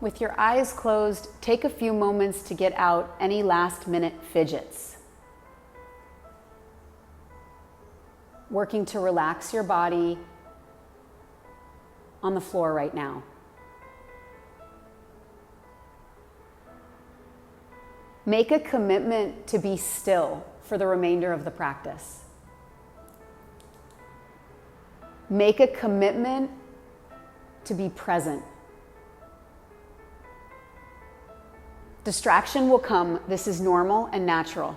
With your eyes closed, take a few moments to get out any last-minute fidgets. Working to relax your body on the floor right now. Make a commitment to be still for the remainder of the practice. Make a commitment to be present. Distraction will come. This is normal and natural.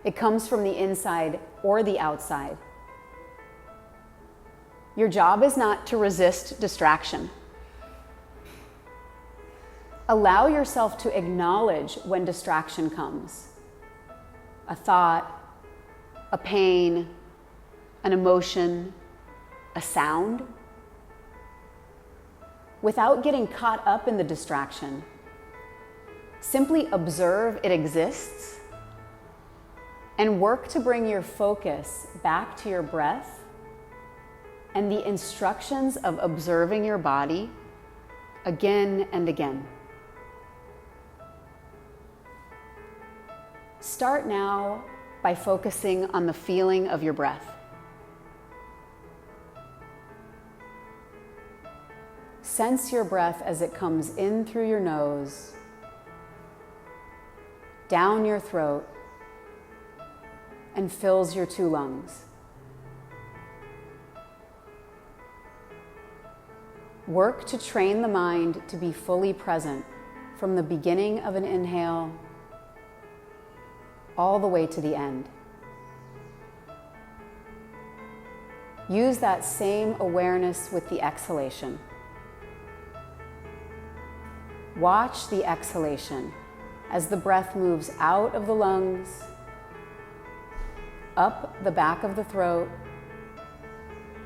It comes from the inside or the outside. Your job is not to resist distraction. Allow yourself to acknowledge when distraction comes. A thought, a pain, an emotion, a sound. Without getting caught up in the distraction, simply observe it exists and work to bring your focus back to your breath and the instructions of observing your body again and again. Start now by focusing on the feeling of your breath. Sense your breath as it comes in through your nose, down your throat, and fills your two lungs. Work to train the mind to be fully present from the beginning of an inhale all the way to the end. Use that same awareness with the exhalation. Watch the exhalation as the breath moves out of the lungs, up the back of the throat,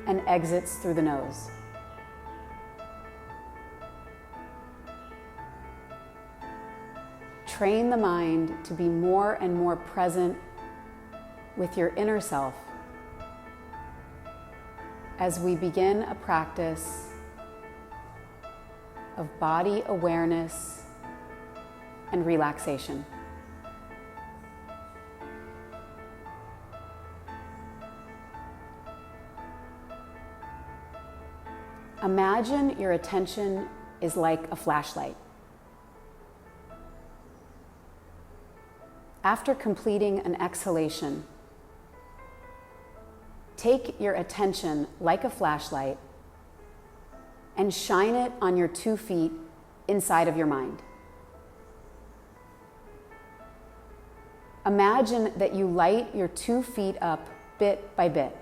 and exits through the nose. Train the mind to be more and more present with your inner self as we begin a practice of body awareness and relaxation. Imagine your attention is like a flashlight. After completing an exhalation, take your attention like a flashlight and shine it on your 2 feet inside of your mind. Imagine that you light your 2 feet up bit by bit.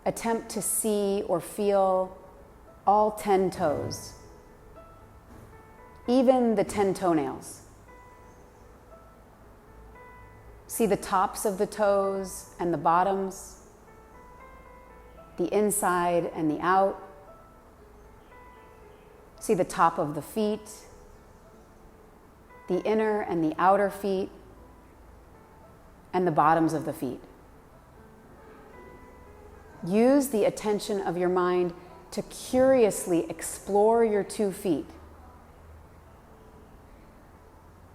Attempt to see or feel all 10 toes, even the 10 toenails. See the tops of the toes and the bottoms, the inside and the out. See the top of the feet, the inner and the outer feet, and the bottoms of the feet. Use the attention of your mind to curiously explore your 2 feet.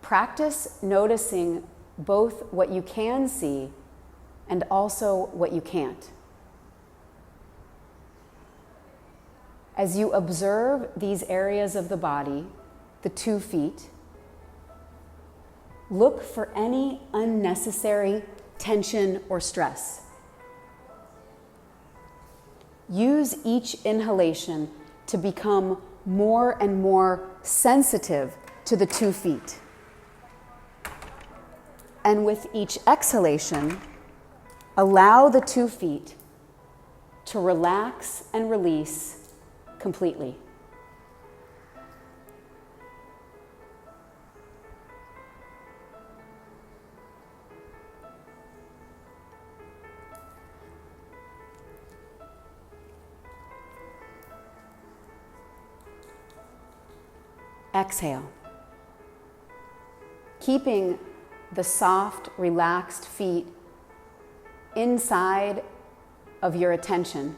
Practice noticing both what you can see and also what you can't. As you observe these areas of the body, the 2 feet, look for any unnecessary tension or stress. Use each inhalation to become more and more sensitive to the 2 feet. And with each exhalation, allow the 2 feet to relax and release completely. Exhale. Keeping the soft, relaxed feet inside of your attention.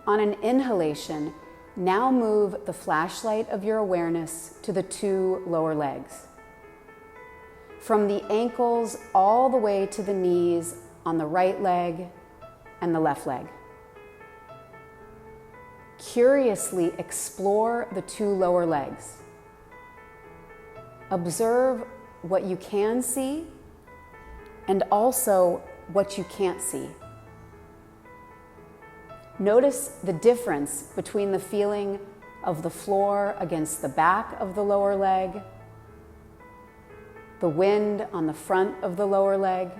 On an inhalation, Now move the flashlight of your awareness to the 2 lower legs. From the ankles all the way to the knees on the right leg and the left leg. Curiously explore the 2 lower legs. Observe what you can see and also what you can't see. Notice the difference between the feeling of the floor against the back of the lower leg, the wind on the front of the lower leg.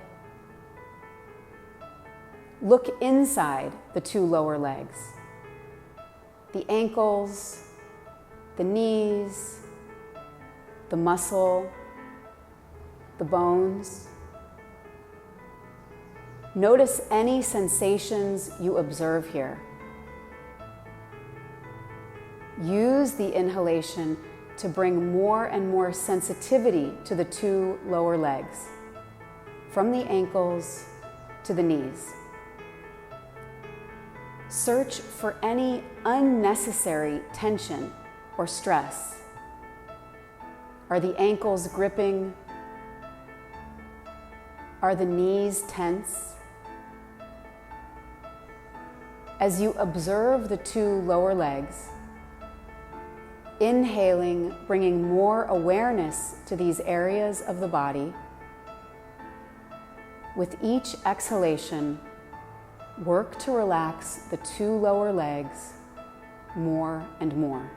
Look inside the 2 lower legs, the ankles, the knees, the muscle, the bones. Notice any sensations you observe here. Use the inhalation to bring more and more sensitivity to the 2 lower legs, from the ankles to the knees. Search for any unnecessary tension or stress. Are the ankles gripping? Are the knees tense? As you observe the 2 lower legs, inhaling, bringing more awareness to these areas of the body. With each exhalation, work to relax the 2 lower legs more and more.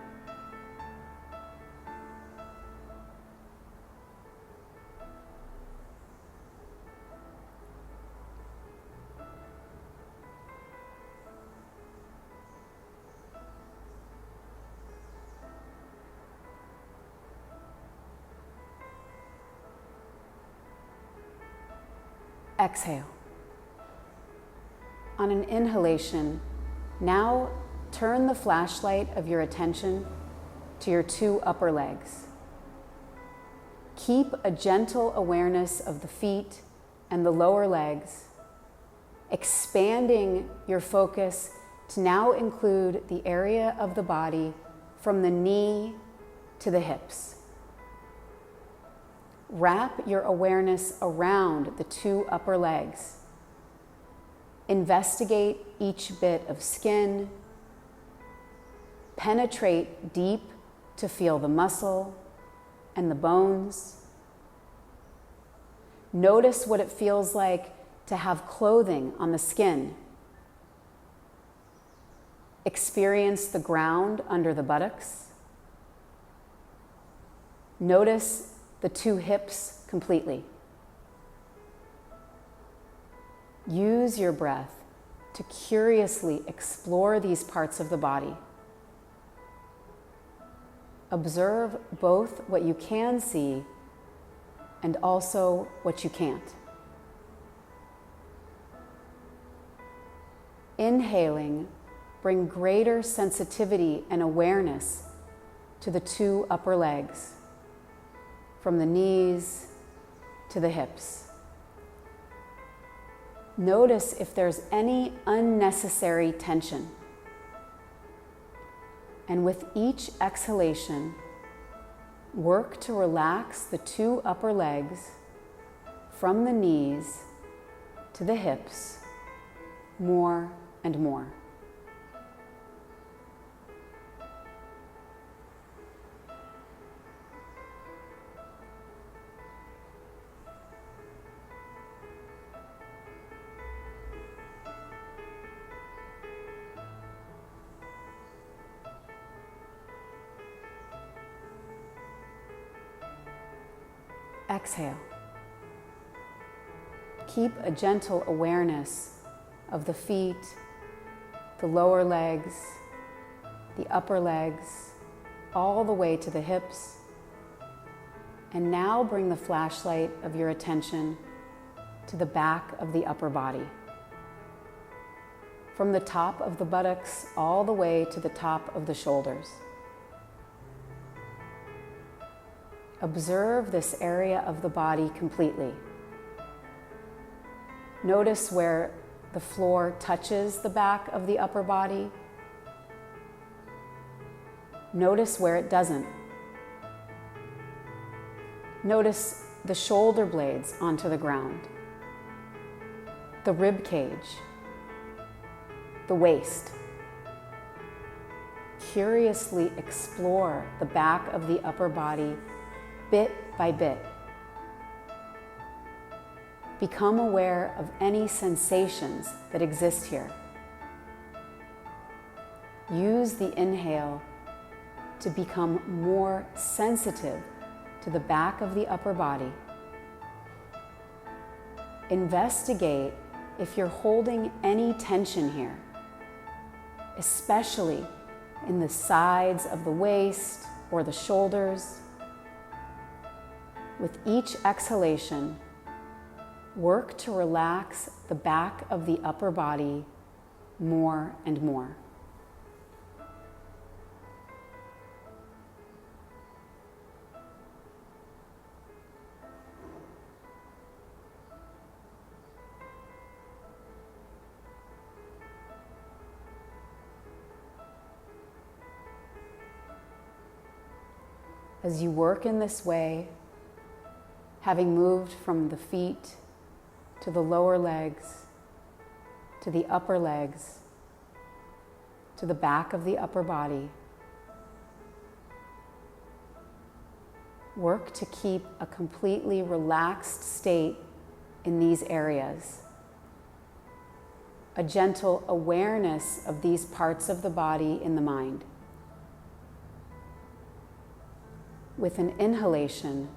Exhale. On an inhalation, now turn the flashlight of your attention to your 2 upper legs. Keep a gentle awareness of the feet and the lower legs, expanding your focus to now include the area of the body from the knee to the hips. Wrap your awareness around the 2 upper legs. Investigate each bit of skin. Penetrate deep to feel the muscle and the bones. Notice what it feels like to have clothing on the skin. Experience the ground under the buttocks. Notice the 2 hips completely. Use your breath to curiously explore these parts of the body. Observe both what you can see and also what you can't. Inhaling, bring greater sensitivity and awareness to the 2 upper legs, from the knees to the hips. Notice if there's any unnecessary tension. And with each exhalation, work to relax the 2 upper legs from the knees to the hips more and more. Exhale. Keep a gentle awareness of the feet, the lower legs, the upper legs, all the way to the hips. And now bring the flashlight of your attention to the back of the upper body. From the top of the buttocks all the way to the top of the shoulders. Observe this area of the body completely. Notice where the floor touches the back of the upper body. Notice where it doesn't. Notice the shoulder blades onto the ground, the rib cage, the waist. Curiously explore the back of the upper body bit by bit. Become aware of any sensations that exist here. Use the inhale to become more sensitive to the back of the upper body. Investigate if you're holding any tension here, especially in the sides of the waist or the shoulders. With each exhalation, work to relax the back of the upper body more and more. As you work in this way, having moved from the feet to the lower legs, to the upper legs, to the back of the upper body, work to keep a completely relaxed state in these areas. A gentle awareness of these parts of the body in the mind. With an inhalation,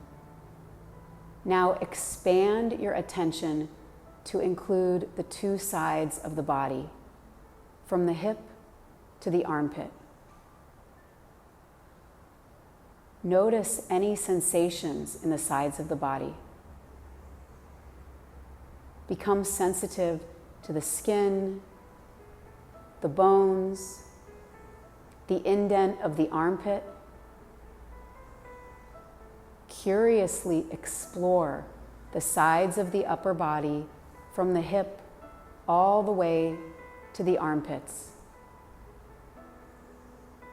now expand your attention to include the two sides of the body, from the hip to the armpit. Notice any sensations in the sides of the body. Become sensitive to the skin, the bones, the indent of the armpit. Curiously explore the sides of the upper body from the hip all the way to the armpits.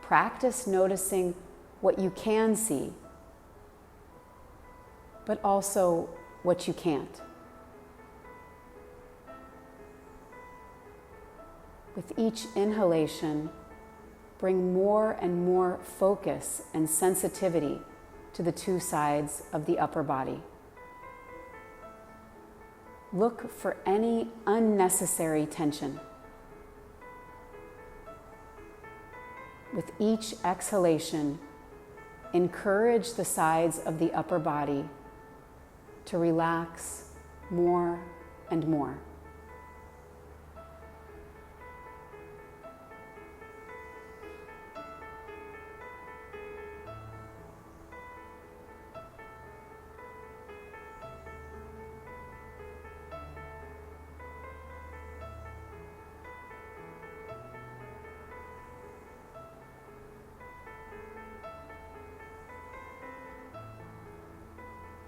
Practice noticing what you can see, but also what you can't. With each inhalation, bring more and more focus and sensitivity to the two sides of the upper body. Look for any unnecessary tension. With each exhalation, encourage the sides of the upper body to relax more and more.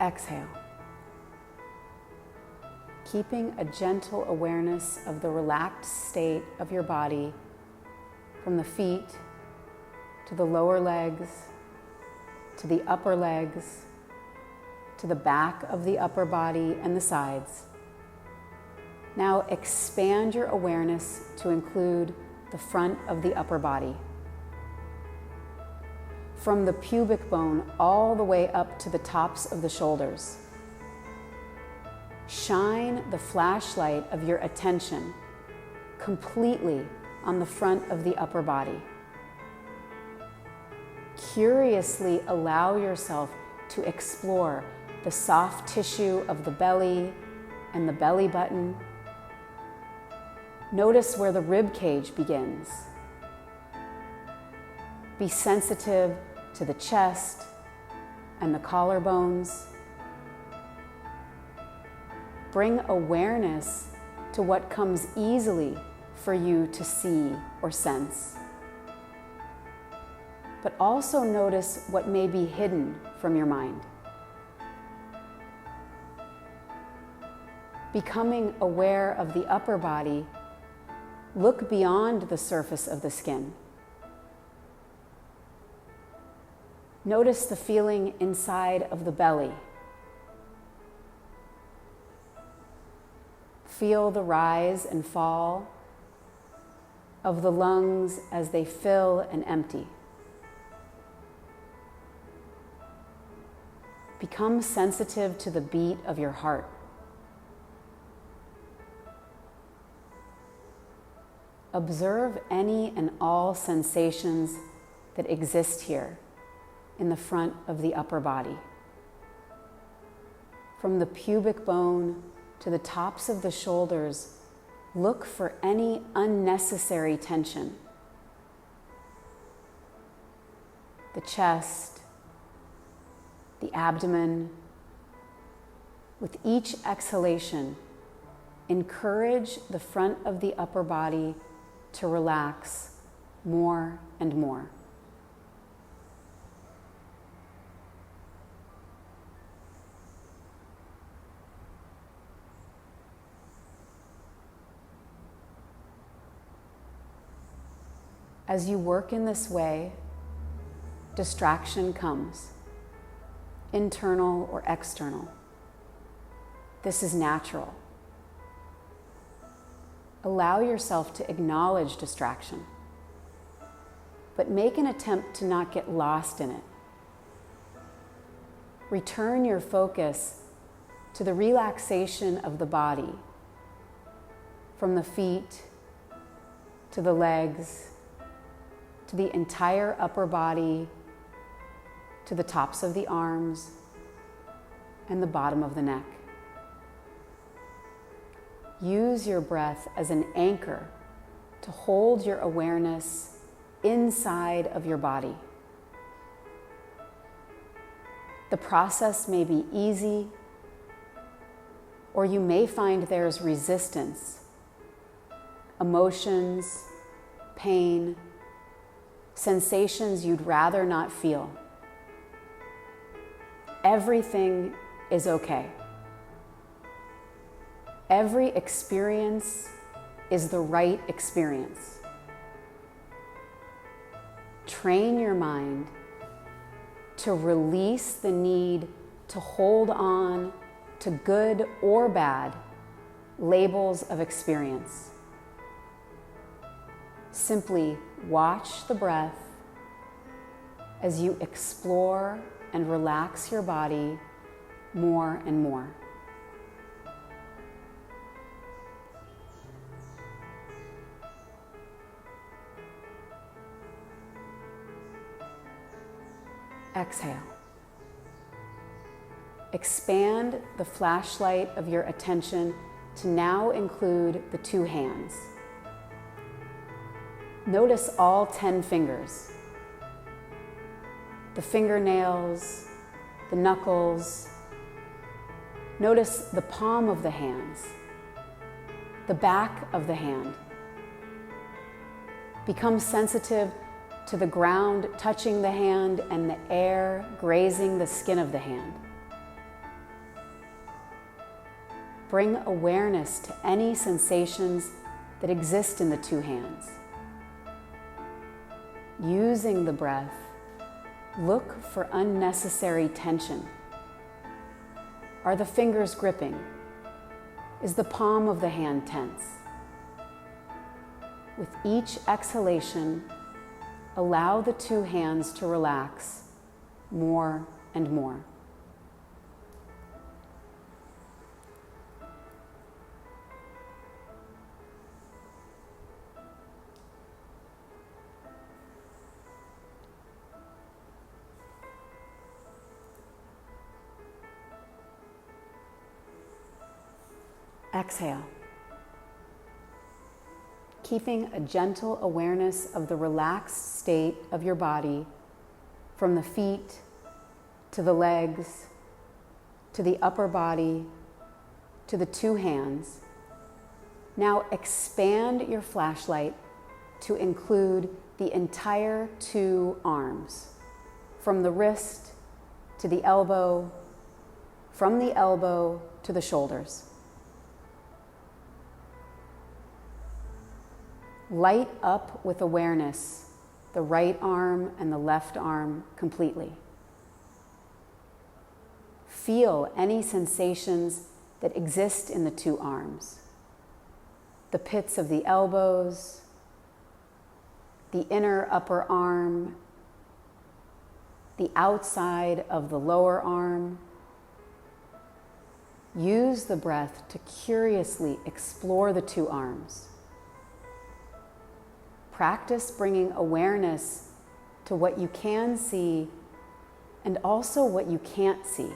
Exhale. Keeping a gentle awareness of the relaxed state of your body from the feet to the lower legs, to the upper legs, to the back of the upper body and the sides. Now expand your awareness to include the front of the upper body. From the pubic bone all the way up to the tops of the shoulders. Shine the flashlight of your attention completely on the front of the upper body. Curiously allow yourself to explore the soft tissue of the belly and the belly button. Notice where the rib cage begins. Be sensitive to the chest and the collarbones. Bring awareness to what comes easily for you to see or sense. But also notice what may be hidden from your mind. Becoming aware of the upper body, look beyond the surface of the skin. Notice the feeling inside of the belly. Feel the rise and fall of the lungs as they fill and empty. Become sensitive to the beat of your heart. Observe any and all sensations that exist here in the front of the upper body. From the pubic bone to the tops of the shoulders, look for any unnecessary tension. The chest, the abdomen. With each exhalation, encourage the front of the upper body to relax more and more. As you work in this way, distraction comes, internal or external. This is natural. Allow yourself to acknowledge distraction, but make an attempt to not get lost in it. Return your focus to the relaxation of the body, from the feet to the legs, to the entire upper body, to the tops of the arms and the bottom of the neck. Use your breath as an anchor to hold your awareness inside of your body. The process may be easy, or you may find there's resistance, emotions, pain, sensations you'd rather not feel. Everything is okay. Every experience is the right experience. Train your mind to release the need to hold on to good or bad labels of experience. Simply watch the breath as you explore and relax your body more and more. Exhale. Expand the flashlight of your attention to now include the two hands. Notice all 10 fingers, the fingernails, the knuckles. Notice the palm of the hands, the back of the hand. Become sensitive to the ground touching the hand and the air grazing the skin of the hand. Bring awareness to any sensations that exist in the two hands. Using the breath, look for unnecessary tension. Are the fingers gripping? Is the palm of the hand tense? With each exhalation, allow the two hands to relax more and more. Exhale. Keeping a gentle awareness of the relaxed state of your body from the feet to the legs, to the upper body, to the two hands. Now expand your flashlight to include the entire two arms, from the wrist to the elbow, from the elbow to the shoulders. Light up with awareness the right arm and the left arm completely. Feel any sensations that exist in the two arms. The pits of the elbows, the inner upper arm, the outside of the lower arm. Use the breath to curiously explore the two arms. Practice bringing awareness to what you can see and also what you can't see.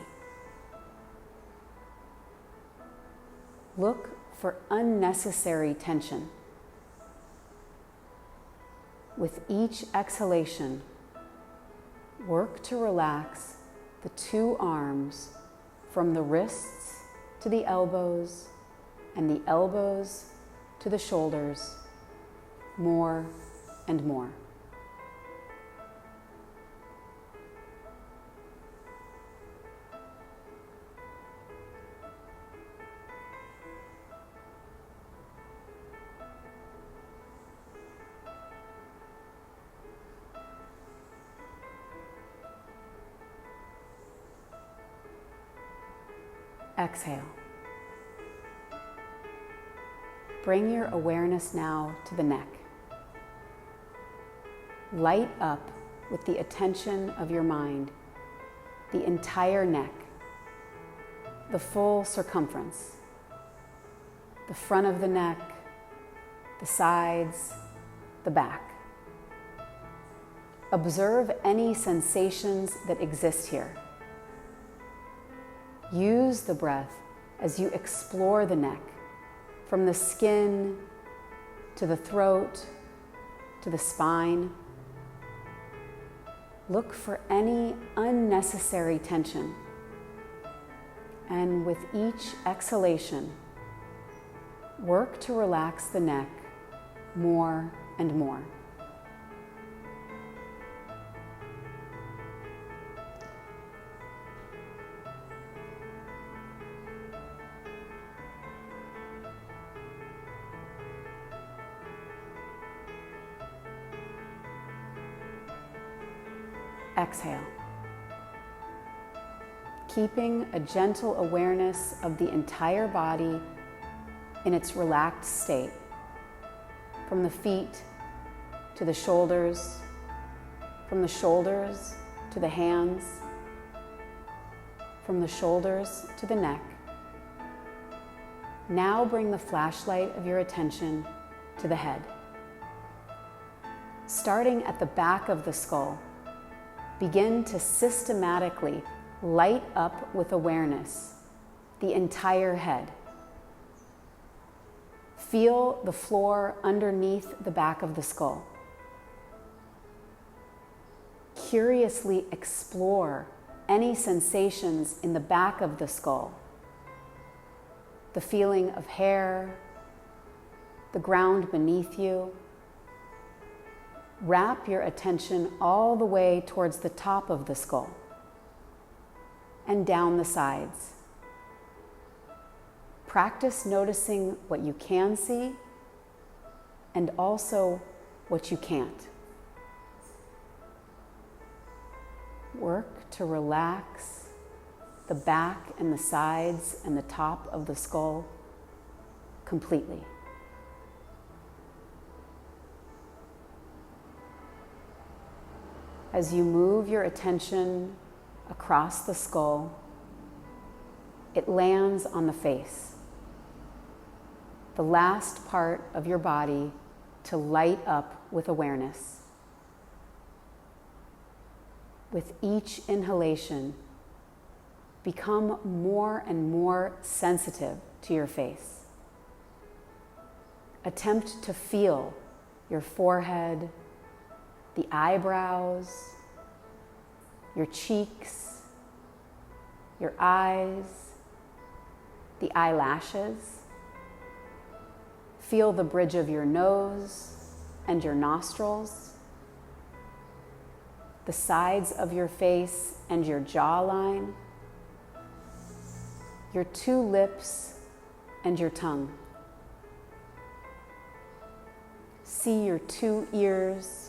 Look for unnecessary tension. With each exhalation, work to relax the two arms from the wrists to the elbows and the elbows to the shoulders, more and more. Exhale. Bring your awareness now to the neck. Light up with the attention of your mind the entire neck, the full circumference, the front of the neck, the sides, the back. Observe any sensations that exist here. Use the breath as you explore the neck, from the skin to the throat to the spine. Look for any unnecessary tension. And with each exhalation, work to relax the neck more and more. Exhale. Keeping a gentle awareness of the entire body in its relaxed state, from the feet to the shoulders, from the shoulders to the hands, from the shoulders to the neck. Now bring the flashlight of your attention to the head. Starting at the back of the skull, begin to systematically light up with awareness the entire head. Feel the floor underneath the back of the skull. Curiously explore any sensations in the back of the skull. The feeling of hair, the ground beneath you. Wrap your attention all the way towards the top of the skull and down the sides. Practice noticing what you can see and also what you can't. Work to relax the back and the sides and the top of the skull completely. As you move your attention across the skull, it lands on the face, the last part of your body to light up with awareness. With each inhalation, become more and more sensitive to your face. Attempt to feel your forehead, the eyebrows, your cheeks, your eyes, the eyelashes. Feel the bridge of your nose and your nostrils, the sides of your face and your jawline, your two lips and your tongue. See your two ears.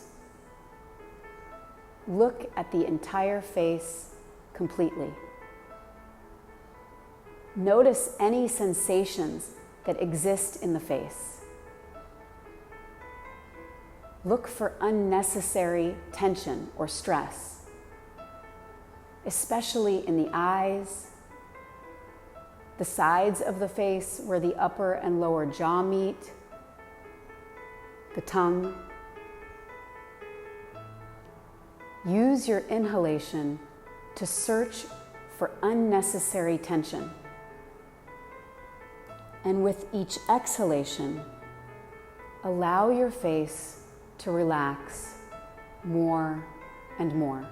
Look at the entire face completely. Notice any sensations that exist in the face. Look for unnecessary tension or stress, especially in the eyes, the sides of the face where the upper and lower jaw meet, the tongue. Use your inhalation to search for unnecessary tension. And with each exhalation, allow your face to relax more and more.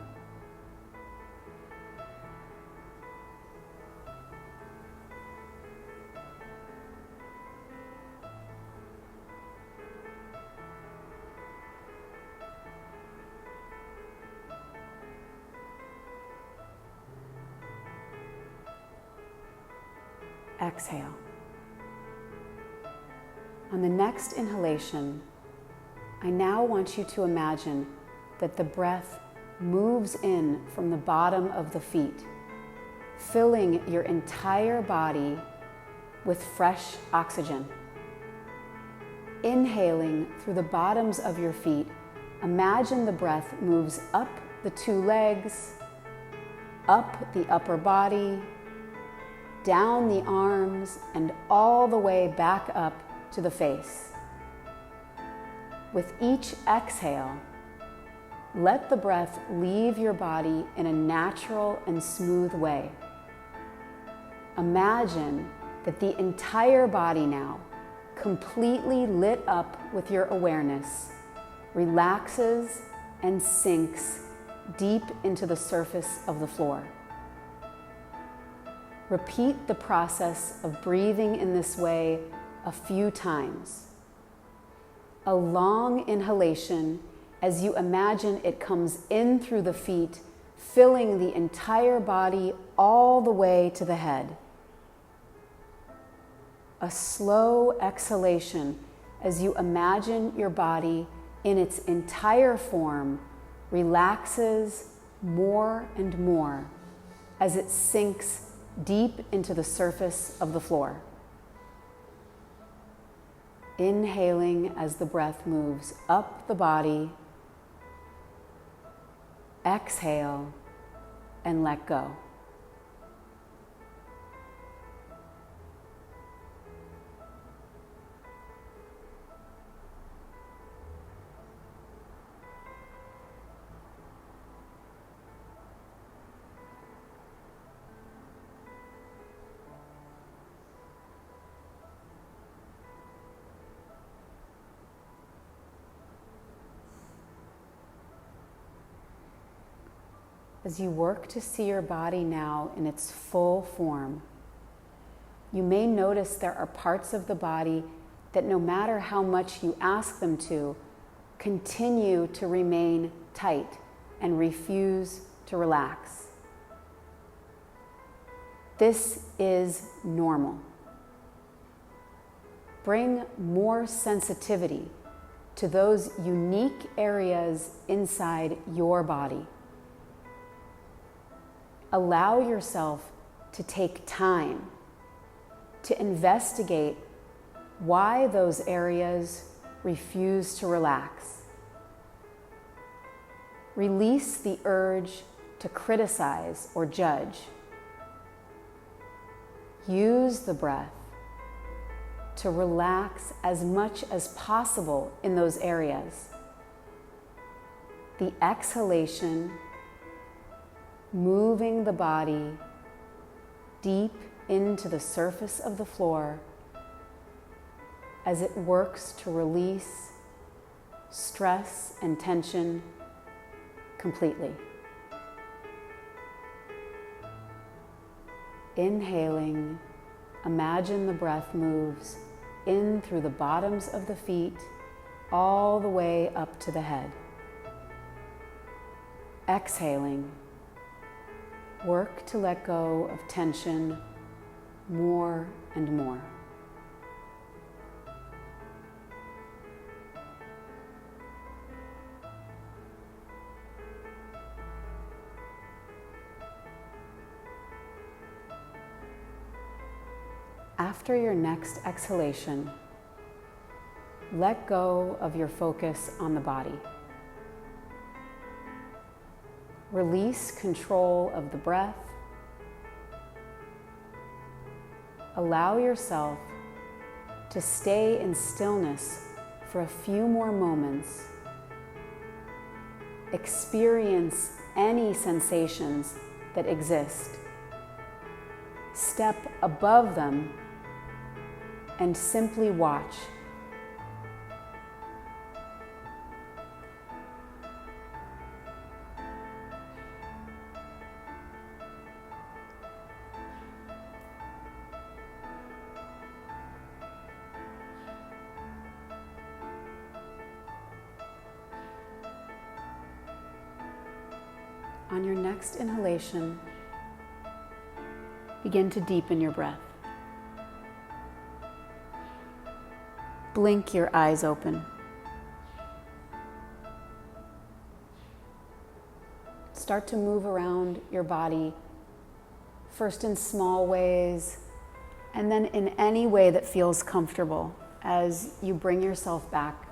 Exhale. On the next inhalation, I now want you to imagine that the breath moves in from the bottom of the feet, filling your entire body with fresh oxygen. Inhaling through the bottoms of your feet, imagine the breath moves up the two legs, up the upper body, down the arms, and all the way back up to the face. With each exhale, let the breath leave your body in a natural and smooth way. Imagine that the entire body now, completely lit up with your awareness, relaxes and sinks deep into the surface of the floor. Repeat the process of breathing in this way a few times. A long inhalation as you imagine it comes in through the feet, filling the entire body all the way to the head. A slow exhalation as you imagine your body in its entire form relaxes more and more as it sinks deep into the surface of the floor. Inhaling as the breath moves up the body. Exhale and let go. As you work to see your body now in its full form, you may notice there are parts of the body that no matter how much you ask them to, continue to remain tight and refuse to relax. This is normal. Bring more sensitivity to those unique areas inside your body. Allow yourself to take time to investigate why those areas refuse to relax. Release the urge to criticize or judge. Use the breath to relax as much as possible in those areas. The exhalation, moving the body deep into the surface of the floor as it works to release stress and tension completely. Inhaling, imagine the breath moves in through the bottoms of the feet all the way up to the head. Exhaling, work to let go of tension more and more. after your next exhalation, let go of your focus on the body. Release control of the breath. Allow yourself to stay in stillness for a few more moments. Experience any sensations that exist. Step above them and simply watch. On your next inhalation, begin to deepen your breath. Blink your eyes open. Start to move around your body, first in small ways, and then in any way that feels comfortable as you bring yourself back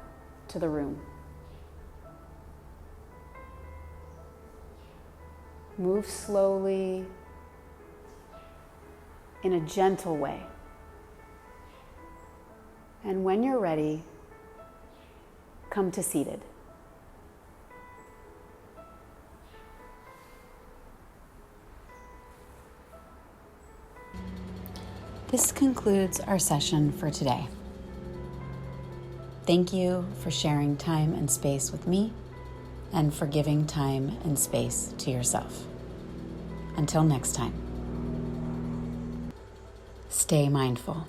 to the room. Move slowly, in a gentle way. And when you're ready, come to seated. This concludes our session for today. Thank you for sharing time and space with me, and for giving time and space to yourself. Until next time, stay mindful.